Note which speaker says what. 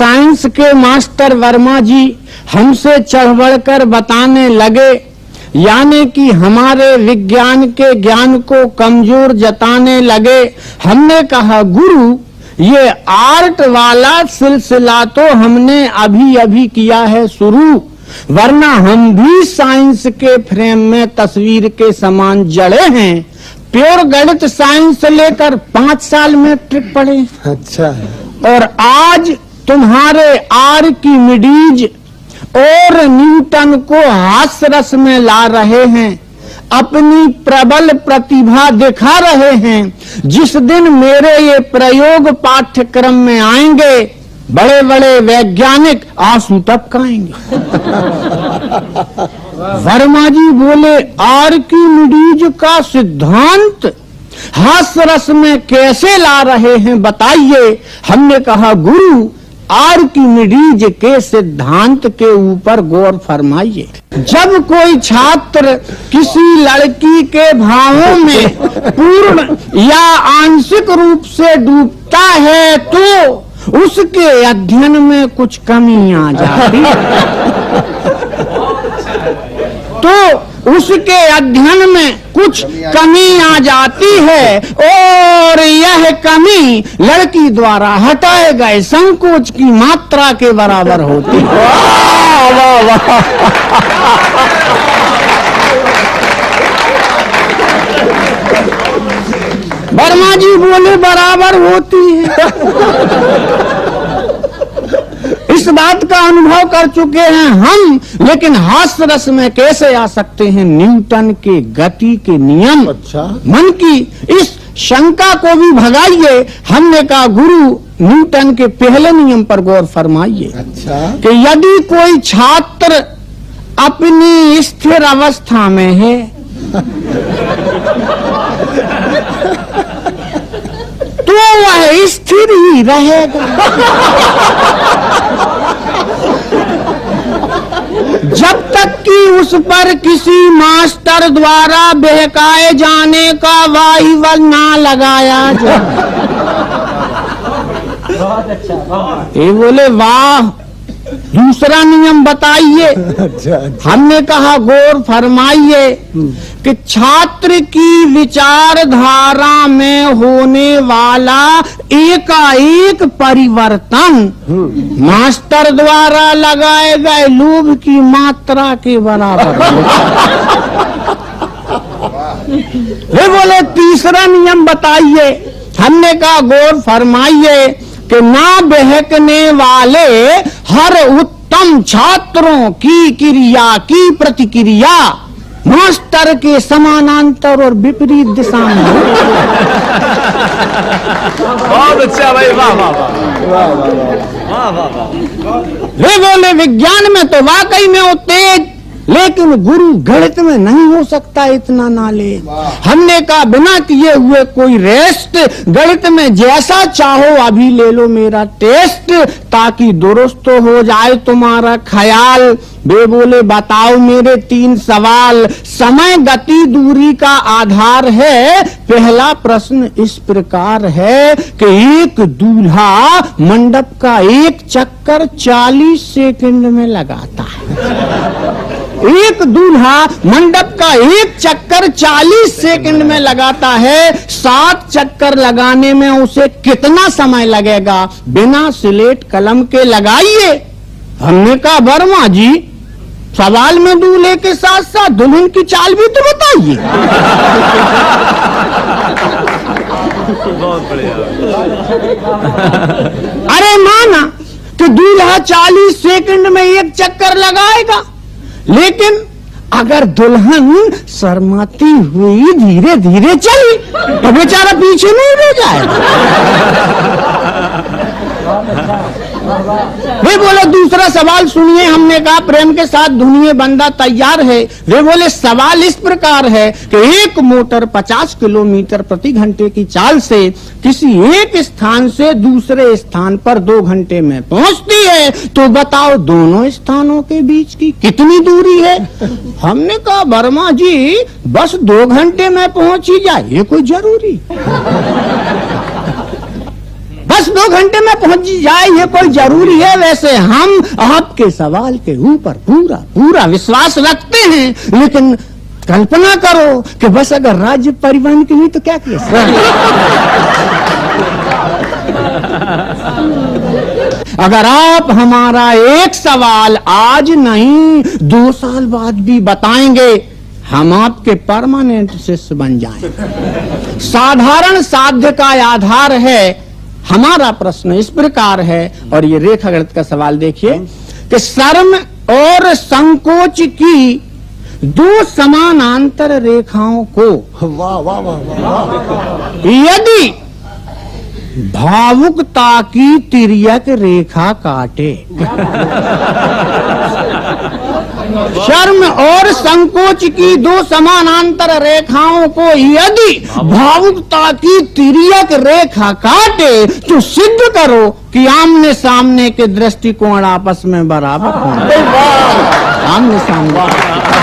Speaker 1: Science के master Verma जी हमसे चढ़ कर बताने लगे, यानी कि हमारे विज्ञान के ज्ञान को कमजोर जताने लगे। हमने कहा गुरु, ये आर्ट वाला सिलसिला तो हमने अभी अभी किया है शुरू, वरना हम भी साइंस के फ्रेम में तस्वीर के समान जड़े हैं। प्योर गणित साइंस लेकर 5 साल में ट्रिक पढ़े।
Speaker 2: अच्छा है।
Speaker 1: और आज तुम्हारे आर्किमिडीज और न्यूटन को हास्य रस में ला रहे हैं, अपनी प्रबल प्रतिभा दिखा रहे हैं। जिस दिन मेरे ये प्रयोग पाठ्यक्रम में आएंगे, बड़े बड़े वैज्ञानिक आंसू टपकाएंगे। वर्मा जी बोले, आर्किमिडीज का सिद्धांत हास्य रस में कैसे ला रहे हैं बताइए। हमने कहा गुरु, आर्किमिडीज के सिद्धांत के ऊपर गौर फरमाइए। जब कोई छात्र किसी लड़की के भावों में पूर्ण या आंशिक रूप से डूबता है तो उसके अध्ययन में कुछ कमी आ जाती है, तो उसके अध्ययन में कुछ कमी आ जाती है और यह कमी लड़की द्वारा हटाए गए संकोच की मात्रा के बराबर होती है। वाह वाह वर्मा जी बोले, बराबर होती है। इस बात का अनुभव कर चुके हैं हम, लेकिन हास्य रस में कैसे आ सकते हैं न्यूटन के गति के नियम।
Speaker 2: अच्छा।
Speaker 1: मन की इस शंका को भी भगाइए। हमने कहा गुरु, न्यूटन के पहले नियम पर गौर फरमाइए।
Speaker 2: अच्छा।
Speaker 1: कि यदि कोई छात्र अपनी स्थिर अवस्था में है तो वह स्थिर ही रहेगा। जब तक कि उस पर किसी मास्टर द्वारा बहकाए जाने का वाहिवल ना लगाया जाए। बहुत अच्छा। ये बोले वाह, दूसरा नियम बताइए।
Speaker 2: अच्छा।
Speaker 1: हमने कहा गौर फरमाइए कि छात्र की विचारधारा में होने वाला एकाएक परिवर्तन मास्टर द्वारा लगाए गए लोभ की मात्रा के बराबर वे बोले तीसरा नियम बताइए। हमने कहा गौर फरमाइए कि ना बहकने वाले हर उत्तम छात्रों की क्रिया की प्रतिक्रिया मास्टर के समानांतर और विपरीत दिशा में।
Speaker 3: बहुत अच्छा भाई, वाह वाह वाह वाह वाह वाह।
Speaker 1: वे बोले विज्ञान में तो वाकई में वो तेज, लेकिन गुरु गणित में नहीं हो सकता इतना नॉलेज। हमने कहा बिना किए हुए कोई रेस्ट, गणित में जैसा चाहो अभी ले लो मेरा टेस्ट, ताकि दुरुस्त हो जाए तुम्हारा ख्याल। वे बोले बताओ मेरे 3 सवाल। समय गति दूरी का आधार है। पहला प्रश्न इस प्रकार है कि एक दूल्हा मंडप का एक चक्कर 40 सेकंड में लगाता है। एक दूल्हा मंडप का एक चक्कर 40 सेकंड में लगाता है। 7 चक्कर लगाने में उसे कितना समय लगेगा? बिना स्लेट कलम के लगाइए। हमने कहा वर्मा जी, सवाल में दूल्हे के साथ साथ दुल्हन की चाल भी तो बताइए।
Speaker 3: बहुत बढ़िया।
Speaker 1: अरे माना कि दूल्हा 40 सेकंड में एक चक्कर लगाएगा, लेकिन अगर दुल्हन शर्माती हुई धीरे धीरे चली तो बेचारा पीछे नहीं रह जाएगा। वे बोले दूसरा सवाल सुनिए। हमने कहा प्रेम के साथ धुनिए, बंदा तैयार है। वे बोले सवाल इस प्रकार है कि एक मोटर 50 किलोमीटर प्रति घंटे की चाल से किसी एक स्थान से दूसरे स्थान पर 2 घंटे में पहुंचती है, तो बताओ दोनों स्थानों के बीच की कितनी दूरी है? हमने कहा वर्मा जी, बस 2 घंटे में पहुंच ही जाए ये कोई जरूरी? बस 2 घंटे में पहुंच जाए ये कोई जरूरी है? वैसे हम आपके सवाल के ऊपर पूरा पूरा विश्वास रखते हैं, लेकिन कल्पना करो कि बस अगर राज्य परिवहन की हुई तो क्या किया? अगर आप हमारा एक सवाल आज नहीं 2 साल बाद भी बताएंगे, हम आपके परमानेंट शिष्य बन जाएंगे। साधारण साध्य का आधार है। हमारा प्रश्न इस प्रकार है, और ये रेखा गणित का सवाल देखिए कि शर्म और संकोच की 2 समानांतर रेखाओं को
Speaker 2: वाह वाह वाह वाह,
Speaker 1: यदि भावुकता की तिर्यक रेखा काटे, शर्म और संकोच की 2 समानांतर रेखाओं को यदि भावुकता की तिर्यक रेखा काटे, तो सिद्ध करो कि आमने सामने के दृष्टिकोण आपस में बराबर होंगे। आमने सामने